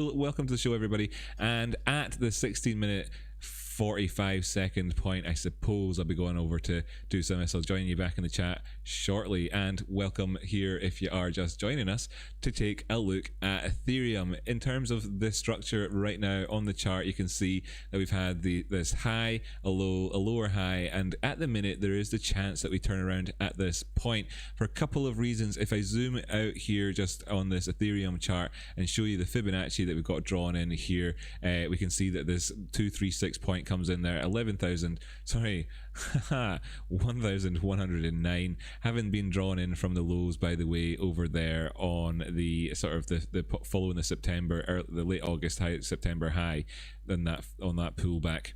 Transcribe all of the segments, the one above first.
Welcome to the show, everybody. And at the 16-minute 45-second point, I suppose I'll be going over to do some. So I'll join you back in the chat shortly. And welcome here if you are just joining us to take a look at Ethereum. In terms of this structure right now on the chart, you can see that we've had this high, a low, a lower high, and at the minute there is the chance that we turn around at this point for a couple of reasons. If I zoom out here just on this Ethereum chart and show you the Fibonacci that we've got drawn in here, we can see that this 236 point comes in there, 1,109, having been drawn in from the lows, by the way, over there on the sort of the following the September or the late August high, September high, then that on that pullback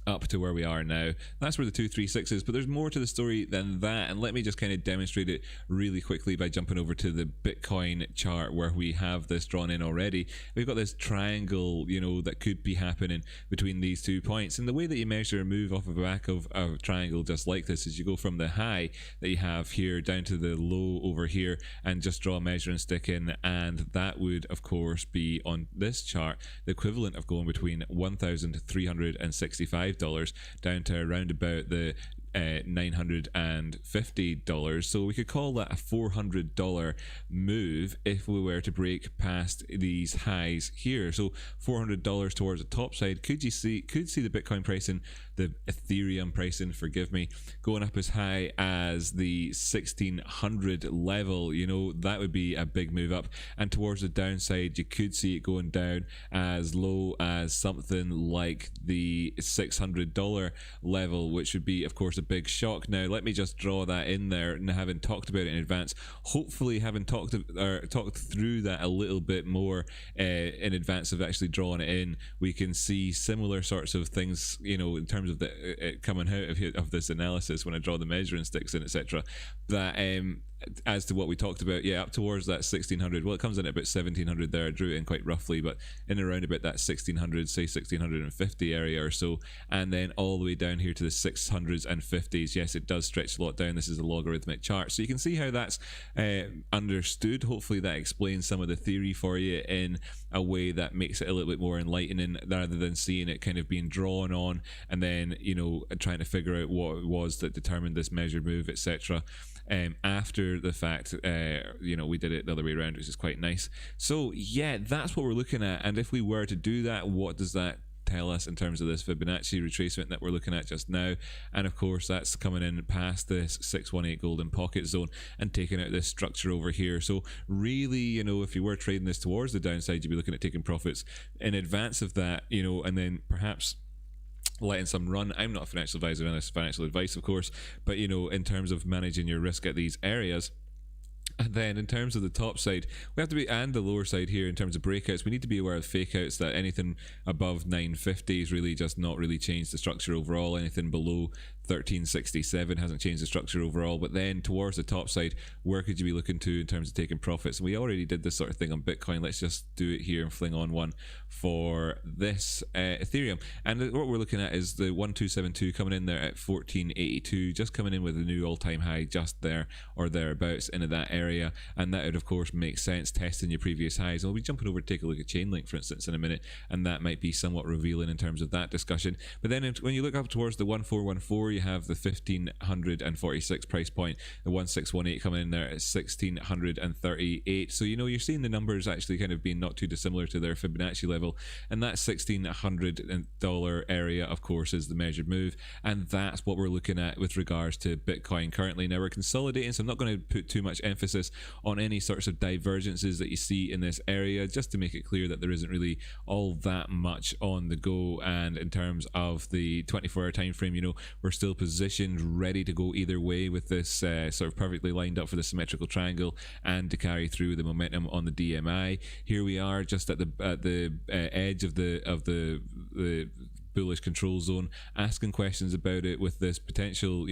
up to where we are now. That's where the 236 is, but there's more to the story than that, and let me just kind of demonstrate it really quickly by jumping over to the Bitcoin chart where we have this drawn in already. We've got this triangle, you know, that could be happening between these 2 points, and the way that you measure a move off of the back of a triangle just like this is you go from the high that you have here down to the low over here and just draw a measuring stick in, and that would of course be on this chart the equivalent of going between $1,365 down to around about the $950. So we could call that a $400 move if we were to break past these highs here. So $400 towards the top side could see the Bitcoin pricing, the Ethereum pricing, forgive me, going up as high as the 1600 level. You know, that would be a big move up, and towards the downside you could see it going down as low as something like the $600 level, which would be of course a big shock. Now let me just draw that in there, and having talked about it in advance, hopefully having talked through that a little bit more in advance of actually drawing it in, we can see similar sorts of things, you know, in terms of it coming out of this analysis when I draw the measuring sticks in, etc. That as to what we talked about, yeah, up towards that 1600. Well, it comes in at about 1700 there. I drew it in quite roughly, but in around about that 1600, say 1650 area or so, and then all the way down here to the 600s and 50s. Yes, it does stretch a lot down. This is a logarithmic chart, so you can see how that's understood. Hopefully that explains some of the theory for you in a way that makes it a little bit more enlightening, rather than seeing it kind of being drawn on and then, you know, trying to figure out what it was that determined this measured move, etc. After the fact, you know, we did it the other way around, which is quite nice. So yeah, that's what we're looking at. And if we were to do that, what does that tell us in terms of this Fibonacci retracement that we're looking at just now? And of course that's coming in past this 618 golden pocket zone and taking out this structure over here. So really, you know, if you were trading this towards the downside, you'd be looking at taking profits in advance of that, you know, and then perhaps letting some run. I'm not a financial advisor, and this is financial advice of course, but you know, in terms of managing your risk at these areas. And then in terms of the top side, we have to be, and the lower side here in terms of breakouts, we need to be aware of fake outs, that anything above 950 is really just not really changed the structure overall. Anything below 1367 hasn't changed the structure overall. But then towards the top side, where could you be looking to in terms of taking profits? And we already did this sort of thing on Bitcoin. Let's just do it here and fling on one for this Ethereum. And what we're looking at is the 1272 coming in there at 1482, just coming in with a new all-time high just there or thereabouts into that area. And that would of course make sense, testing your previous highs. And we'll be jumping over to take a look at Chainlink, for instance, in a minute, and that might be somewhat revealing in terms of that discussion. But then when you look up towards the 1414, you have the 1546 price point, the 1618 coming in there at 1638. So you know, you're seeing the numbers actually kind of being not too dissimilar to their Fibonacci level, and that $1600 area of course is the measured move, and that's what we're looking at with regards to Bitcoin currently. Now we're consolidating, so I'm not going to put too much emphasis on any sorts of divergences that you see in this area, just to make it clear that there isn't really all that much on the go. And in terms of the 24-hour time frame, you know, we're still positioned ready to go either way with this sort of perfectly lined up for the symmetrical triangle and to carry through the momentum on the DMI. Here we are just at the edge of the bullish control zone, asking questions about it with this potential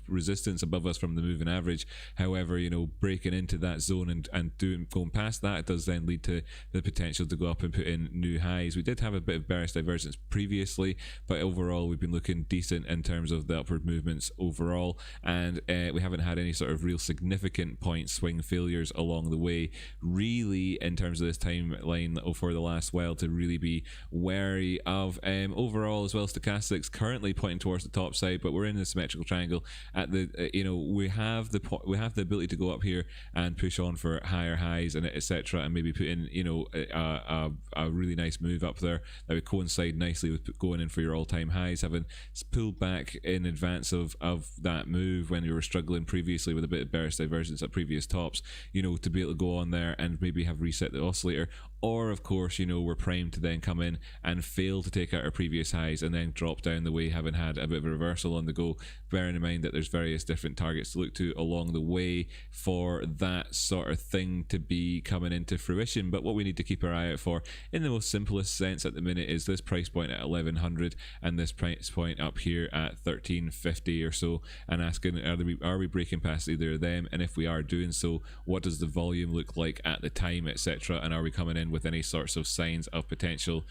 resistance above us from the moving average. However, breaking into that zone and going past that, it does then lead to the potential to go up and put in new highs. We did have a bit of bearish divergence previously, but overall we've been looking decent in terms of the upward movements overall, and we haven't had any sort of real significant point swing failures along the way really in terms of this timeline for the last while to really be wary of. Overall as well, stochastics currently pointing towards the top side, but we're in a symmetrical triangle at the we have the ability to go up here and push on for higher highs and etc, and maybe put in a really nice move up there that would coincide nicely with going in for your all-time highs, having pulled back in advance of that move when you were struggling previously with a bit of bearish divergence at previous tops, to be able to go on there and maybe have reset the oscillator. Or of course, we're primed to then come in and fail to take out our previous highs and then drop down the way, having had a bit of a reversal on the go, bearing in mind that there's various different targets to look to along the way for that sort of thing to be coming into fruition. But what we need to keep our eye out for in the most simplest sense at the minute is this price point at 1100 and this price point up here at 1350 or so, and asking, are we breaking past either of them, and if we are doing so, what does the volume look like at the time, etc., and are we coming in with any sorts of signs of potential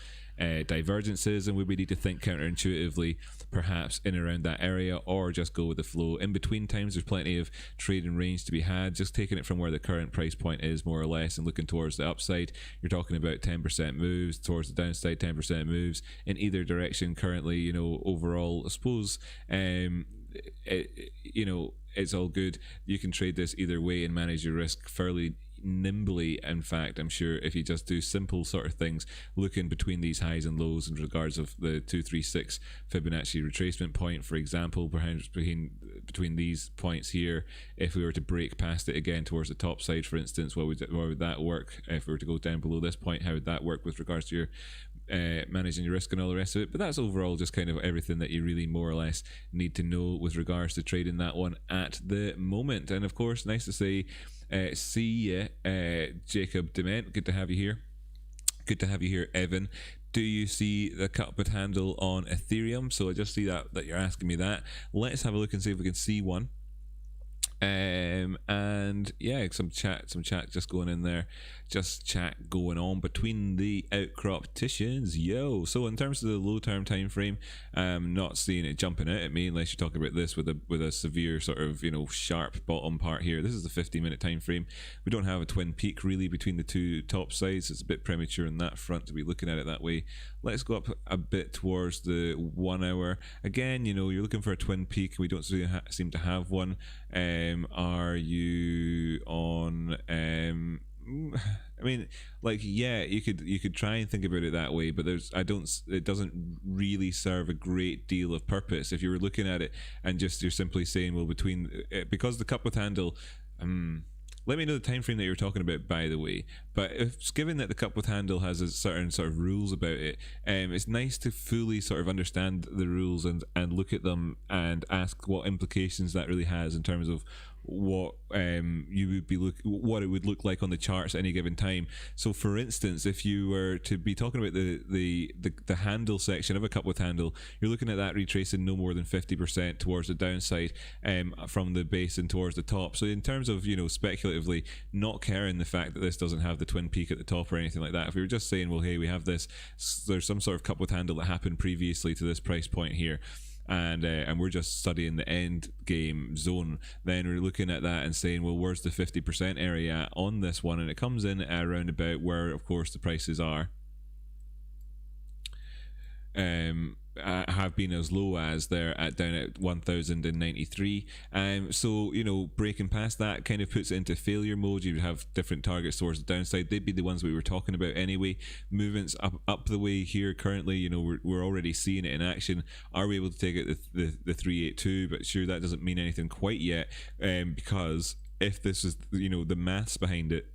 divergences, and would we need to think counterintuitively perhaps in around that area, or just go with the flow? In between times there's plenty of trading range to be had, just taking it from where the current price point is more or less and looking towards the upside. You're talking about 10% moves towards the downside, 10% moves in either direction currently. Overall I suppose it's all good. You can trade this either way and manage your risk fairly nimbly. In fact, I'm sure if you just do simple sort of things, looking between these highs and lows in regards of the 236 Fibonacci retracement point, for example, perhaps between these points here, if we were to break past it again towards the top side, for instance, what would that work? If we were to go down below this point, how would that work with regards to your managing your risk and all the rest of it? But that's overall just kind of everything that you really more or less need to know with regards to trading that one at the moment. And of course, nice to say see you, Jacob Dement, good to have you here. Good to have you here, Evan. Do you see the cut-up handle on Ethereum? So I just see that you're asking me that. Let's have a look and see if we can see one. And yeah, some chat just going in there, just chat going on between the outcropticians. So in terms of the low term time frame, not seeing it jumping out at me unless you're talking about this with a severe sort of sharp bottom part here. This is the 50-minute time frame. We don't have a twin peak really between the two top sides. It's a bit premature on that front to be looking at it that way. Let's go up a bit towards the 1 hour. Again, you're looking for a twin peak. We don't seem to have one. Are you on I mean, like, yeah, you could try and think about it that way, but it doesn't really serve a great deal of purpose if you were looking at it and you're simply saying, well, because the cup with handle, let me know the time frame that you're talking about, by the way. But if given that the cup with handle has a certain sort of rules about it, it's nice to fully sort of understand the rules and look at them and ask what implications that really has in terms of what what it would look like on the charts at any given time. So for instance, if you were to be talking about the handle section of a cup with handle, you're looking at that retracing no more than 50% towards the downside from the base and towards the top. So in terms of speculatively not caring the fact that this doesn't have the twin peak at the top or anything like that, if we were just saying, well, hey, we have this, there's some sort of cup with handle that happened previously to this price point here, and we're just studying the end game zone, then we're looking at that and saying, well, where's the 50% area on this one? And it comes in around about where, of course, the prices are. Have been as low as they're down at 1093. So breaking past that kind of puts it into failure mode. You would have different targets towards the downside. They'd be the ones we were talking about anyway. Movements up the way here currently, we're already seeing it in action. Are we able to take out the 382? But sure, that doesn't mean anything quite yet, because if this is the maths behind it,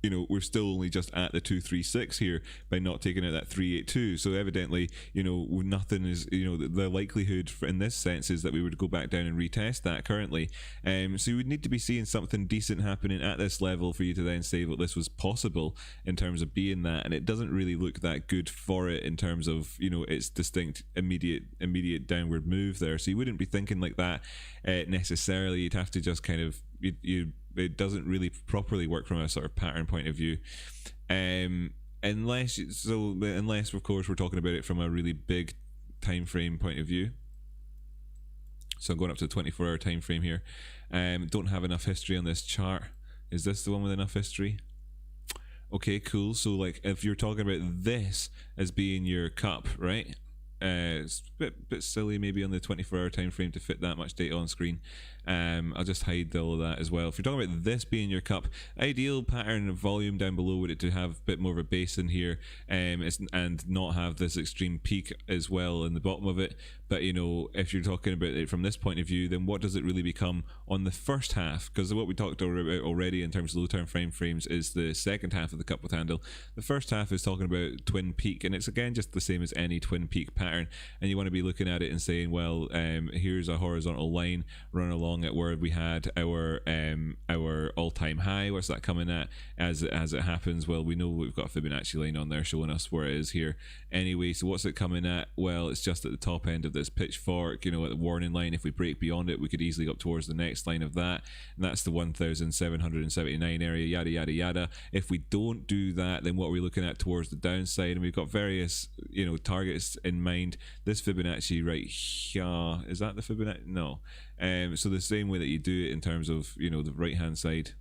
we're still only just at the 236 here by not taking out that 382. So evidently, nothing is, the likelihood in this sense is that we would go back down and retest that currently. So you would need to be seeing something decent happening at this level for you to then say that this was possible in terms of being that. And it doesn't really look that good for it in terms of, its distinct immediate downward move there. So you wouldn't be thinking like that necessarily. You'd have to just kind of, it doesn't really properly work from a sort of pattern point of view, unless of course we're talking about it from a really big time frame point of view. So I'm going up to the 24-hour time frame here. Don't have enough history on this chart. Is this the one with enough history? Okay, cool. So like if you're talking about this as being your cup, right? It's a bit silly maybe on the 24-hour time frame to fit that much data on screen. I'll just hide all of that as well. If you're talking about this being your cup, ideal pattern of volume down below would it to have a bit more of a base in here, and not have this extreme peak as well in the bottom of it. But if you're talking about it from this point of view, then what does it really become on the first half? Because what we talked about already in terms of low term frames is the second half of the cup with handle. The first half is talking about twin peak, and it's again just the same as any twin peak pattern. And you want to be looking at it and saying, well, here's a horizontal line run along at where we had our all-time high. What's that coming at as it happens? Well, we know we've got a Fibonacci line on there showing us where it is here anyway. So what's it coming at? Well, it's just at the top end of this pitchfork, at the warning line. If we break beyond it, we could easily go up towards the next line of that, and that's the 1779 area, yada yada yada. If we don't do that, then what are we looking at towards the downside? And we've got various targets in mind. This Fibonacci right here, is that the Fibonacci? No. So the same way that you do it in terms of the right hand side,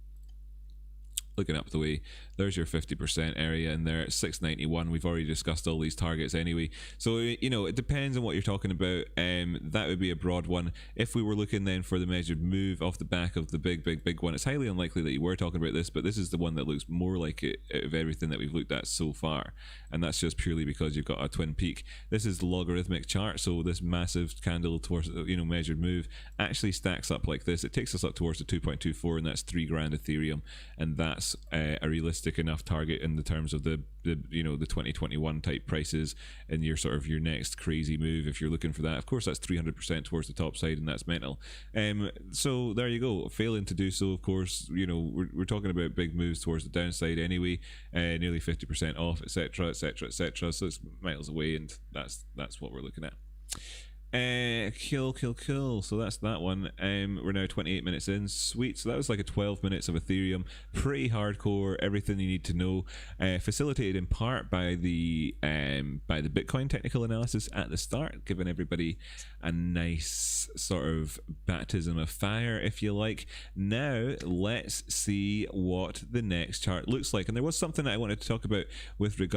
looking up the way, there's your 50% area in there at 691. We've already discussed all these targets anyway, so it depends on what you're talking about. That would be a broad one. If we were looking then for the measured move off the back of the big one, it's highly unlikely that you were talking about this, but this is the one that looks more like it out of everything that we've looked at so far, and that's just purely because you've got a twin peak. This is the logarithmic chart, so this massive candle towards measured move actually stacks up like this. It takes us up towards the 2.24, and that's $3,000 Ethereum, and that's a realistic enough target in the terms of the 2021 type prices and your sort of your next crazy move. If you're looking for that, of course, that's 300% towards the top side, and that's mental. So there you go. Failing to do so, of course, we're talking about big moves towards the downside anyway, nearly 50% off, etc, etc, etc. So it's miles away, and that's what we're looking at. Cool. So that's that one. We're now 28 minutes in. Sweet. So that was like a 12 minutes of Ethereum. Pretty hardcore. Everything you need to know. Facilitated in part by the Bitcoin technical analysis at the start, giving everybody a nice sort of baptism of fire, if you like. Now let's see what the next chart looks like. And there was something that I wanted to talk about with regard